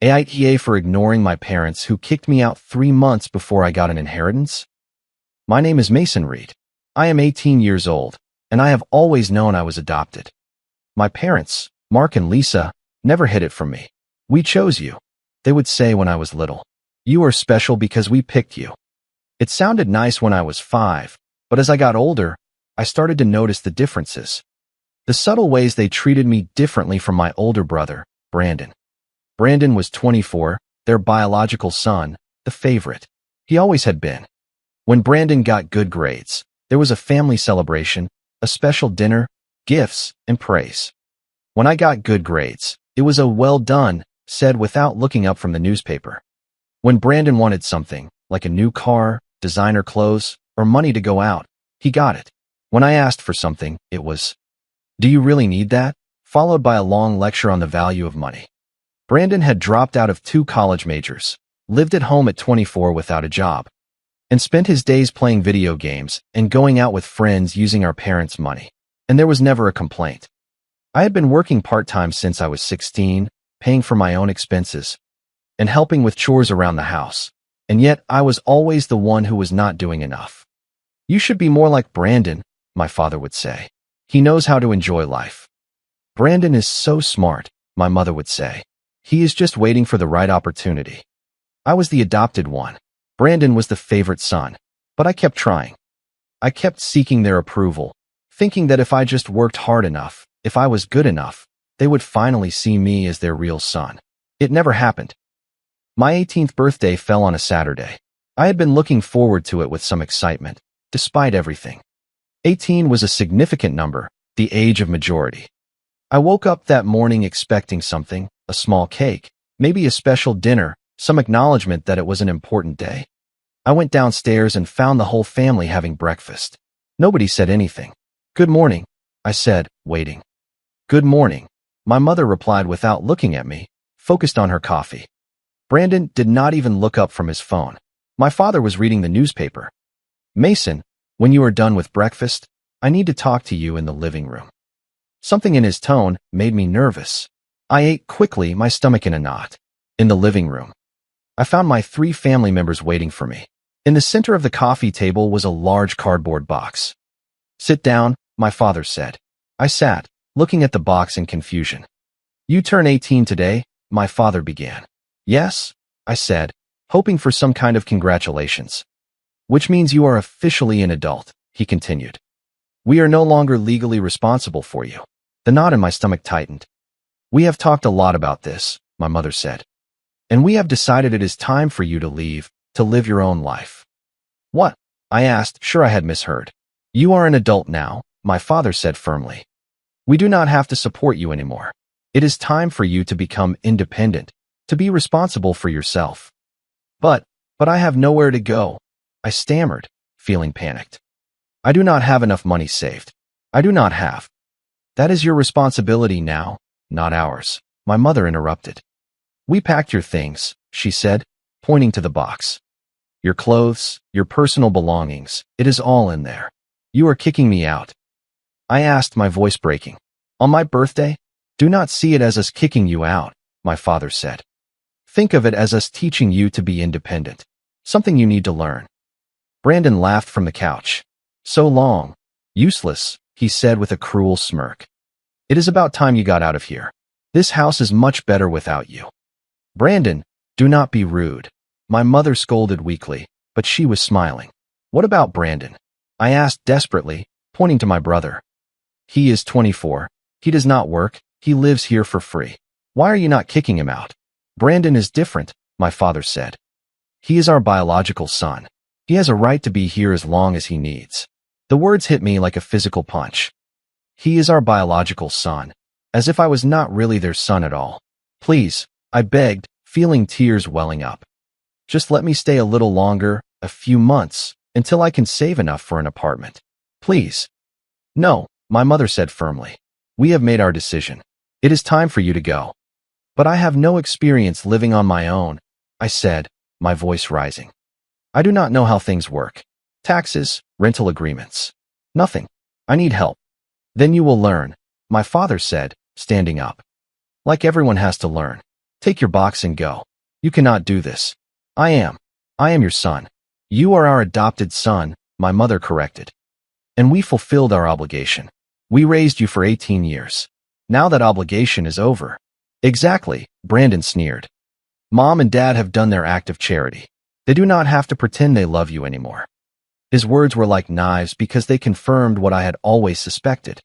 AITA for ignoring my parents who kicked me out 3 months before I got an inheritance? My name is Mason Reed. I am 18 years old, and I have always known I was adopted. My parents, Mark and Lisa, never hid it from me. We chose you, they would say when I was little. You are special because we picked you. It sounded nice when I was 5, but as I got older, I started to notice the differences. The subtle ways they treated me differently from my older brother, Brandon. Brandon was 24, their biological son, the favorite. He always had been. When Brandon got good grades, there was a family celebration, a special dinner, gifts, and praise. When I got good grades, it was a well done, said without looking up from the newspaper. When Brandon wanted something, like a new car, designer clothes, or money to go out, he got it. When I asked for something, it was, "Do you really need that?" followed by a long lecture on the value of money. Brandon had dropped out of 2 college majors, lived at home at 24 without a job, and spent his days playing video games and going out with friends using our parents' money. And there was never a complaint. I had been working part-time since I was 16, paying for my own expenses, and helping with chores around the house. And yet I was always the one who was not doing enough. "You should be more like Brandon," my father would say. "He knows how to enjoy life." "Brandon is so smart," my mother would say. "He is just waiting for the right opportunity." I was the adopted one. Brandon was the favorite son. But I kept trying. I kept seeking their approval, thinking that if I just worked hard enough, if I was good enough, they would finally see me as their real son. It never happened. My 18th birthday fell on a Saturday. I had been looking forward to it with some excitement, despite everything. 18 was a significant number, the age of majority. I woke up that morning expecting something, a small cake, maybe a special dinner, some acknowledgement that it was an important day. I went downstairs and found the whole family having breakfast. Nobody said anything. "Good morning," I said, waiting. "Good morning," my mother replied without looking at me, focused on her coffee. Brandon did not even look up from his phone. My father was reading the newspaper. "Mason, when you are done with breakfast, I need to talk to you in the living room." Something in his tone made me nervous. I ate quickly, my stomach in a knot. In the living room, I found my 3 family members waiting for me. In the center of the coffee table was a large cardboard box. "Sit down," my father said. I sat, looking at the box in confusion. "You turn 18 today," my father began. "Yes," I said, hoping for some kind of congratulations. "Which means you are officially an adult," he continued. "We are no longer legally responsible for you." The knot in my stomach tightened. "We have talked a lot about this," my mother said. "And we have decided it is time for you to leave, to live your own life." "What?" I asked, sure I had misheard. "You are an adult now," my father said firmly. "We do not have to support you anymore. It is time for you to become independent, to be responsible for yourself." But I have nowhere to go," I stammered, feeling panicked. "I do not have enough money saved. I do not have." "That is your responsibility now, not ours," my mother interrupted. "We packed your things," she said, pointing to the box. "Your clothes, your personal belongings, it is all in there. You are kicking me out." I asked, my voice breaking. "On my birthday? Do not see it as us kicking you out," my father said. "Think of it as us teaching you to be independent, something you need to learn." Brandon laughed from the couch. "So long. Useless," he said with a cruel smirk. "It is about time you got out of here. This house is much better without you." "Brandon, do not be rude," my mother scolded weakly, but she was smiling. "What about Brandon?" I asked desperately, pointing to my brother. "He is 24. He does not work. He lives here for free. Why are you not kicking him out?" "Brandon is different," my father said. "He is our biological son. He has a right to be here as long as he needs." The words hit me like a physical punch. "He is our biological son," as if I was not really their son at all. "Please," I begged, feeling tears welling up. "Just let me stay a little longer, a few months, until I can save enough for an apartment. Please." "No," my mother said firmly. "We have made our decision. It is time for you to go." "But I have no experience living on my own," I said, my voice rising. "I do not know how things work. Taxes, rental agreements. Nothing. I need help." "Then you will learn," my father said, standing up. "Like everyone has to learn. Take your box and go. You cannot do this. I am your son. You are our adopted son, my mother corrected. And we fulfilled our obligation. We raised you for 18 years. Now that obligation is over. Exactly, Brandon sneered. Mom and Dad have done their act of charity. They do not have to pretend they love you anymore. His words were like knives because they confirmed what I had always suspected.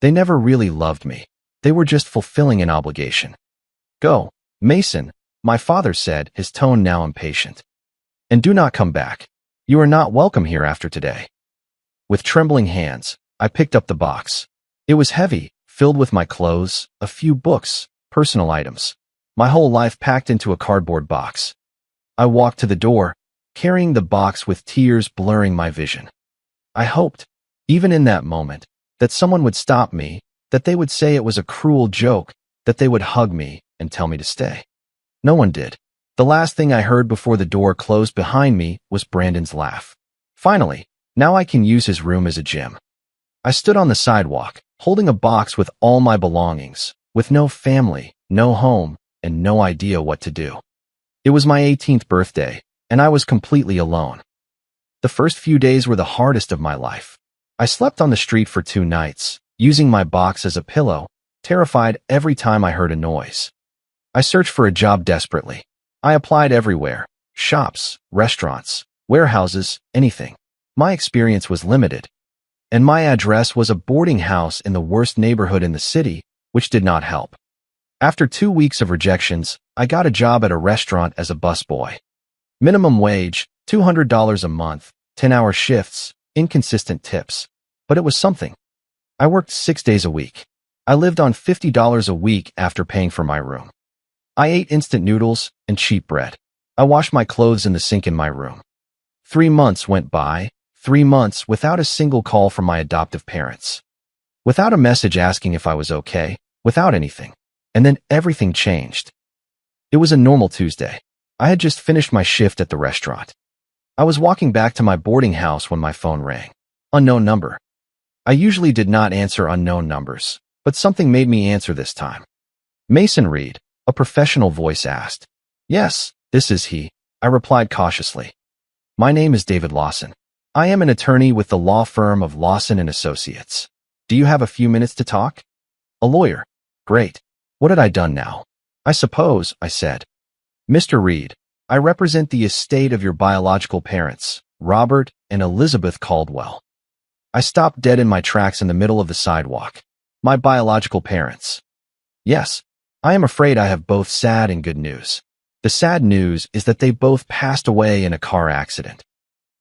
They never really loved me. They were just fulfilling an obligation. Go, Mason, my father said, his tone now impatient. And do not come back. You are not welcome here after today. With trembling hands, I picked up the box. It was heavy, filled with my clothes, a few books, personal items. My whole life packed into a cardboard box. I walked to the door, carrying the box with tears blurring my vision. I hoped, even in that moment, that someone would stop me, that they would say it was a cruel joke, that they would hug me and tell me to stay. No one did. The last thing I heard before the door closed behind me was Brandon's laugh. Finally, now I can use his room as a gym. I stood on the sidewalk, holding a box with all my belongings, with no family, no home, and no idea what to do. It was my 18th birthday, and I was completely alone. The first few days were the hardest of my life. I slept on the street for 2 nights, using my box as a pillow, terrified every time I heard a noise. I searched for a job desperately. I applied everywhere, shops, restaurants, warehouses, anything. My experience was limited. And my address was a boarding house in the worst neighborhood in the city, which did not help. After 2 weeks of rejections, I got a job at a restaurant as a busboy. Minimum wage, $200 a month, 10-hour shifts, inconsistent tips. But it was something. I worked 6 days a week. I lived on $50 a week after paying for my room. I ate instant noodles and cheap bread. I washed my clothes in the sink in my room. 3 months went by, 3 months without a single call from my adoptive parents. Without a message asking if I was okay, without anything. And then everything changed. It was a normal Tuesday. I had just finished my shift at the restaurant. I was walking back to my boarding house when my phone rang. Unknown number. I usually did not answer unknown numbers, but something made me answer this time. Mason Reed, a professional voice asked. Yes, this is he, I replied cautiously. My name is David Lawson. I am an attorney with the law firm of Lawson & Associates. Do you have a few minutes to talk? A lawyer. Great. What had I done now? I suppose, I said. Mr. Reed, I represent the estate of your biological parents, Robert and Elizabeth Caldwell. I stopped dead in my tracks in the middle of the sidewalk. My biological parents. Yes, I am afraid I have both sad and good news. The sad news is that they both passed away in a car accident.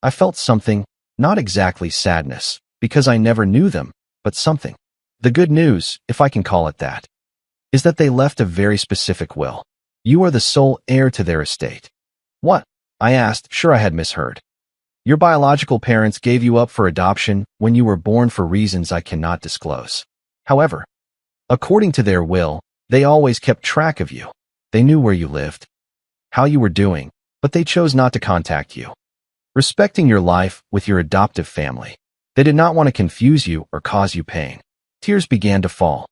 I felt something, not exactly sadness, because I never knew them, but something. The good news, if I can call it that, is that they left a very specific will. You are the sole heir to their estate. What? I asked, sure I had misheard. Your biological parents gave you up for adoption when you were born for reasons I cannot disclose. However, according to their will, they always kept track of you. They knew where you lived, how you were doing, but they chose not to contact you. Respecting your life with your adoptive family, they did not want to confuse you or cause you pain. Tears began to fall.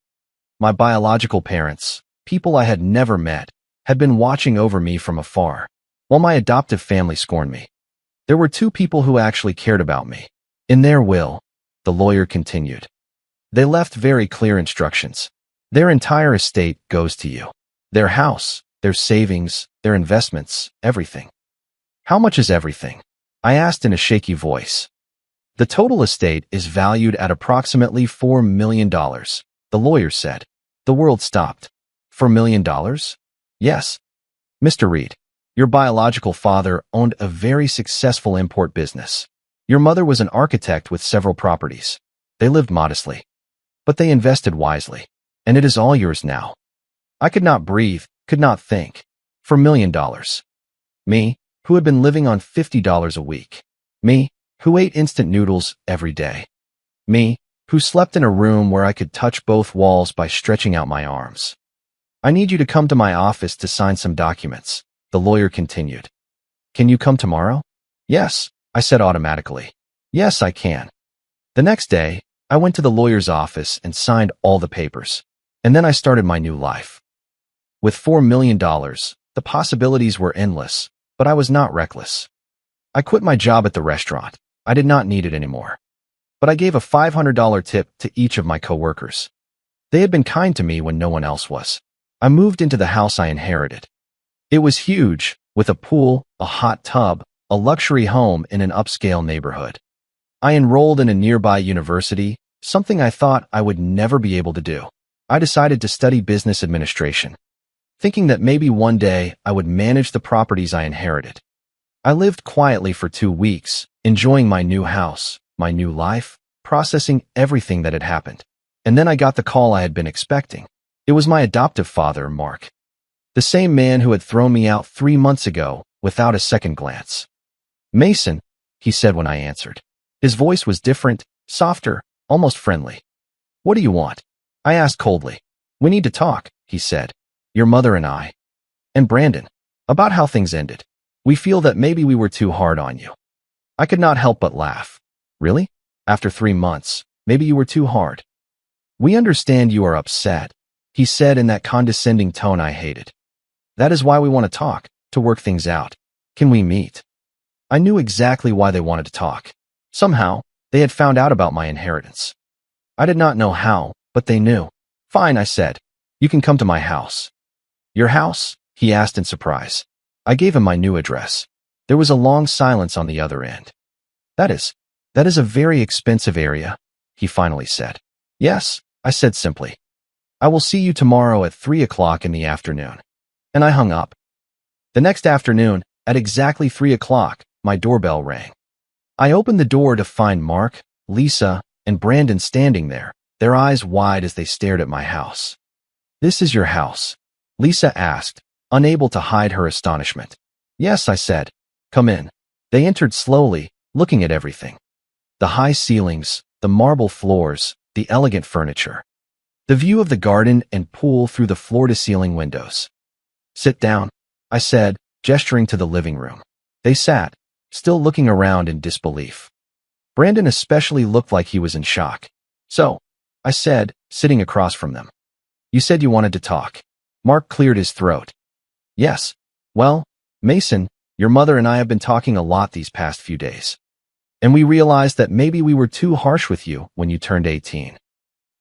My biological parents, people I had never met, had been watching over me from afar, while my adoptive family scorned me. There were 2 people who actually cared about me. In their will, the lawyer continued, they left very clear instructions. Their entire estate goes to you. Their house, their savings, their investments, everything. How much is everything? I asked in a shaky voice. The total estate is valued at approximately $4 million, the lawyer said. The world stopped. $4 million? Yes. Mr. Reed, your biological father owned a very successful import business. Your mother was an architect with several properties. They lived modestly, but they invested wisely, and it is all yours now. I could not breathe, could not think. $4 million. Me, who had been living on $50 a week. Me, who ate instant noodles every day. Me, who slept in a room where I could touch both walls by stretching out my arms. I need you to come to my office to sign some documents, the lawyer continued. Can you come tomorrow? Yes, I said automatically. Yes, I can. The next day, I went to the lawyer's office and signed all the papers. And then I started my new life. With $4 million, the possibilities were endless, but I was not reckless. I quit my job at the restaurant. I did not need it anymore. But I gave a $500 tip to each of my coworkers. They had been kind to me when no one else was. I moved into the house I inherited. It was huge, with a pool, a hot tub, a luxury home in an upscale neighborhood. I enrolled in a nearby university, something I thought I would never be able to do. I decided to study business administration, thinking that maybe one day I would manage the properties I inherited. I lived quietly for 2 weeks, enjoying my new house, my new life, processing everything that had happened. And then I got the call I had been expecting. It was my adoptive father, Mark. The same man who had thrown me out 3 months ago without a second glance. "Mason," he said when I answered. His voice was different, softer, almost friendly. "What do you want?" I asked coldly. "We need to talk," he said. "Your mother and I. And Brandon. About how things ended. We feel that maybe we were too hard on you." I could not help but laugh. "Really? After 3 months, maybe you were too hard?" "We understand you are upset," he said in that condescending tone I hated. "That is why we want to talk, to work things out. Can we meet?" I knew exactly why they wanted to talk. Somehow, they had found out about my inheritance. I did not know how, but they knew. "Fine," I said. "You can come to my house." "Your house?" he asked in surprise. I gave him my new address. There was a long silence on the other end. That is a very expensive area," he finally said. "Yes," I said simply. "I will see you tomorrow at 3 o'clock in the afternoon." And I hung up. The next afternoon, at exactly 3 o'clock, my doorbell rang. I opened the door to find Mark, Lisa, and Brandon standing there, their eyes wide as they stared at my house. "This is your house?" Lisa asked, unable to hide her astonishment. "Yes," I said. "Come in." They entered slowly, looking at everything. The high ceilings, the marble floors, the elegant furniture. The view of the garden and pool through the floor-to-ceiling windows. "Sit down," I said, gesturing to the living room. They sat, still looking around in disbelief. Brandon especially looked like he was in shock. "So," I said, sitting across from them. "You said you wanted to talk." Mark cleared his throat. "Yes. Well, Mason, your mother and I have been talking a lot these past few days. And we realized that maybe we were too harsh with you when you turned 18.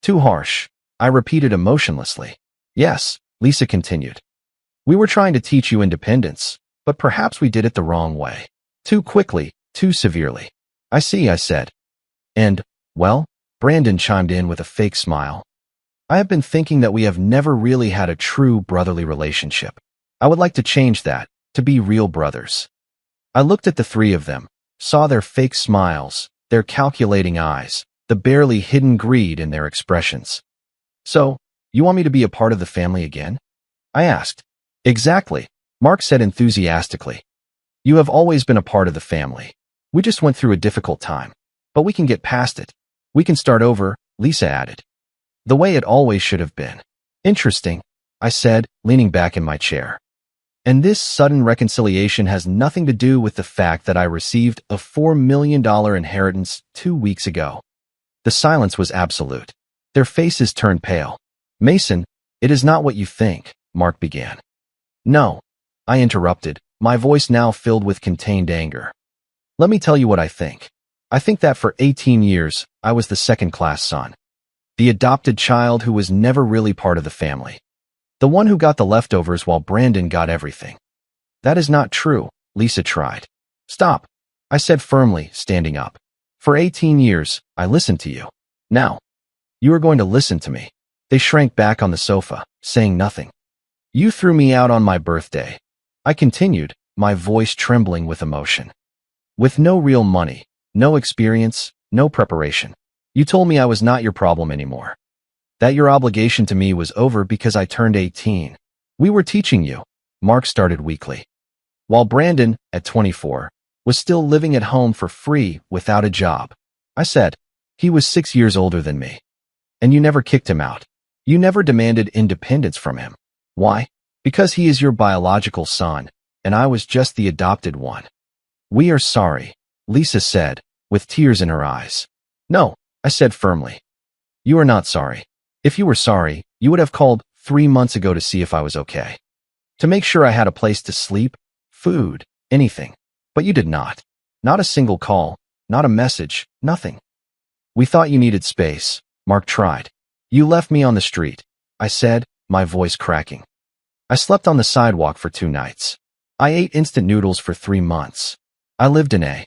"Too harsh," I repeated emotionlessly. "Yes," Lisa continued. "We were trying to teach you independence, but perhaps we did it the wrong way. Too quickly, too severely." "I see," I said. "And, well," Brandon chimed in with a fake smile. "I have been thinking that we have never really had a true brotherly relationship. I would like to change that, to be real brothers." I looked at the three of them, saw their fake smiles, their calculating eyes, the barely hidden greed in their expressions. "So, you want me to be a part of the family again?" I asked. "Exactly," Mark said enthusiastically. "You have always been a part of the family. We just went through a difficult time. But we can get past it. We can start over," Lisa added. "The way it always should have been." "Interesting," I said, leaning back in my chair. "And this sudden reconciliation has nothing to do with the fact that I received a $4 million inheritance 2 weeks ago." The silence was absolute. Their faces turned pale. "Mason, it is not what you think," Mark began. "No," I interrupted, my voice now filled with contained anger. "Let me tell you what I think. I think that for 18 years, I was the second-class son. The adopted child who was never really part of the family. The one who got the leftovers while Brandon got everything." "That is not true," Lisa tried. "Stop," I said firmly, standing up. "For 18 years, I listened to you. Now, you are going to listen to me." They shrank back on the sofa, saying nothing. "You threw me out on my birthday," I continued, my voice trembling with emotion. "With no real money, no experience, no preparation. You told me I was not your problem anymore. That your obligation to me was over because I turned 18. We were teaching you," Mark started weakly. "While Brandon, at 24, was still living at home for free without a job," I said. "He was 6 years older than me. And you never kicked him out. You never demanded independence from him. Why? Because he is your biological son, and I was just the adopted one." "We are sorry," Lisa said, with tears in her eyes. "No," I said firmly. "You are not sorry. If you were sorry, you would have called 3 months ago to see if I was okay. To make sure I had a place to sleep, food, anything. But you did not. Not a single call, not a message, nothing. We thought you needed space. Mark tried. You left me on the street, I said, my voice cracking. I slept on the sidewalk for 2 nights. I ate instant noodles for 3 months. I lived in a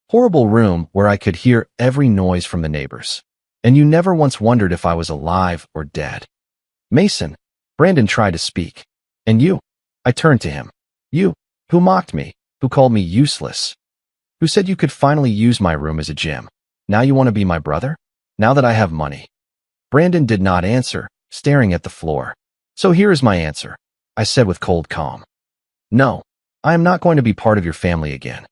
horrible room where I could hear every noise from the neighbors. And you never once wondered if I was alive or dead. Mason, Brandon tried to speak. And you? I turned to him. You, who mocked me, who called me useless, who said you could finally use my room as a gym. Now you want to be my brother? Now that I have money? Brandon did not answer, staring at the floor. So here is my answer, I said with cold calm. No, I am not going to be part of your family again.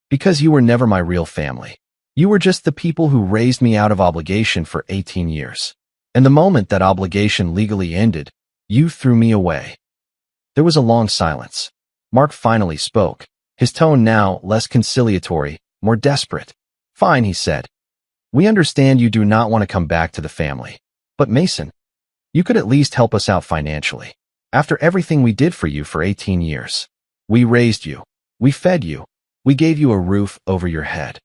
Because you were never my real family. You were just the people who raised me out of obligation for 18 years. And the moment that obligation legally ended, you threw me away. There was a long silence. Mark finally spoke, his tone now less conciliatory, more desperate. Fine, he said. We understand you do not want to come back to the family. But Mason, you could at least help us out financially. After everything we did for you for 18 years. We raised you. We fed you. We gave you a roof over your head.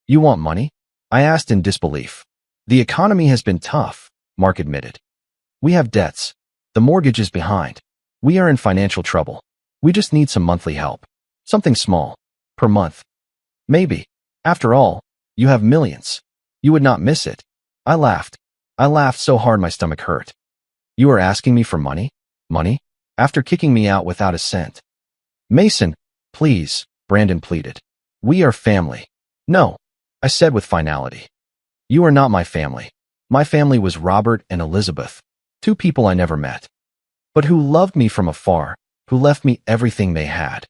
You want money? I asked in disbelief. The economy has been tough, Mark admitted. We have debts. The mortgage is behind. We are in financial trouble. We just need some monthly help. Something small. Per month. Maybe. After all, you have millions. You would not miss it. I laughed. I laughed so hard my stomach hurt. You are asking me for money? Money? After kicking me out without a cent. Mason, please, Brandon pleaded. We are family. No, I said with finality. You are not my family. My family was Robert and Elizabeth, 2 people I never met. But who loved me from afar, who left me everything they had.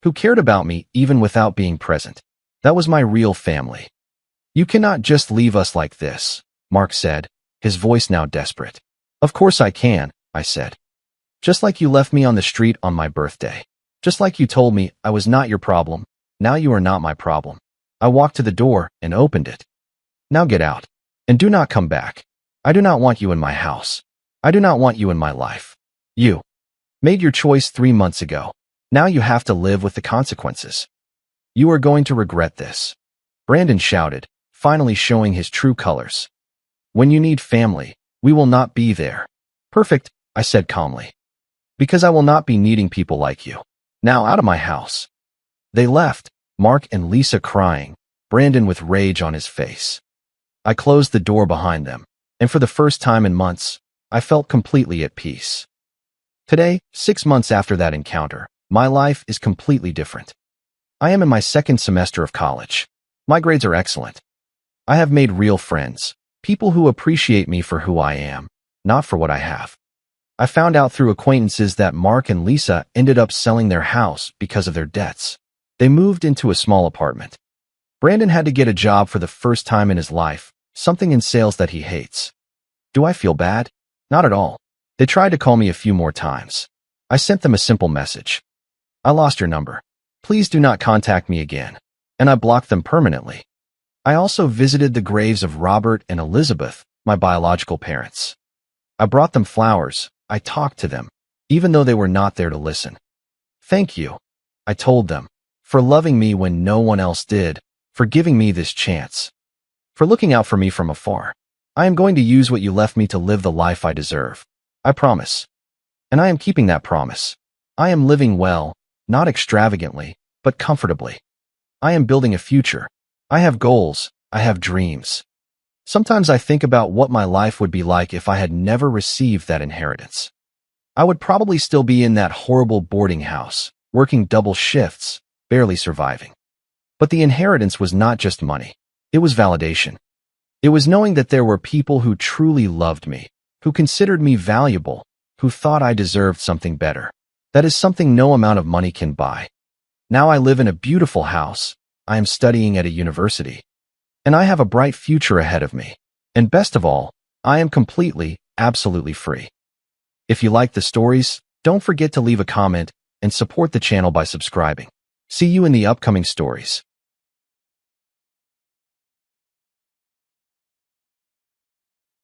Who cared about me even without being present. That was my real family. You cannot just leave us like this, Mark said, his voice now desperate. Of course I can, I said. Just like you left me on the street on my birthday. Just like you told me I was not your problem. Now you are not my problem. I walked to the door and opened it. Now get out. And do not come back. I do not want you in my house. I do not want you in my life. You made your choice 3 months ago. Now you have to live with the consequences. You are going to regret this. Brandon shouted, finally showing his true colors. When you need family, we will not be there. Perfect, I said calmly. Because I will not be needing people like you. Now out of my house. They left, Mark and Lisa crying, Brandon with rage on his face. I closed the door behind them, and for the first time in months, I felt completely at peace. Today, 6 months after that encounter, my life is completely different. I am in my 2nd semester of college. My grades are excellent. I have made real friends, people who appreciate me for who I am, not for what I have. I found out through acquaintances that Mark and Lisa ended up selling their house because of their debts. They moved into a small apartment. Brandon had to get a job for the first time in his life, something in sales that he hates. Do I feel bad? Not at all. They tried to call me a few more times. I sent them a simple message. I lost your number. Please do not contact me again. And I blocked them permanently. I also visited the graves of Robert and Elizabeth, my biological parents. I brought them flowers. I talked to them, even though they were not there to listen. Thank you, I told them, for loving me when no one else did, for giving me this chance, for looking out for me from afar. I am going to use what you left me to live the life I deserve. I promise. And I am keeping that promise. I am living well, not extravagantly, but comfortably. I am building a future. I have goals. I have dreams. Sometimes I think about what my life would be like if I had never received that inheritance. I would probably still be in that horrible boarding house, working double shifts, barely surviving. But the inheritance was not just money. It was validation. It was knowing that there were people who truly loved me, who considered me valuable, who thought I deserved something better. That is something no amount of money can buy. Now I live in a beautiful house. I am studying at a university. And I have a bright future ahead of me. And best of all, I am completely, absolutely free. If you like the stories, don't forget to leave a comment and support the channel by subscribing. See you in the upcoming stories.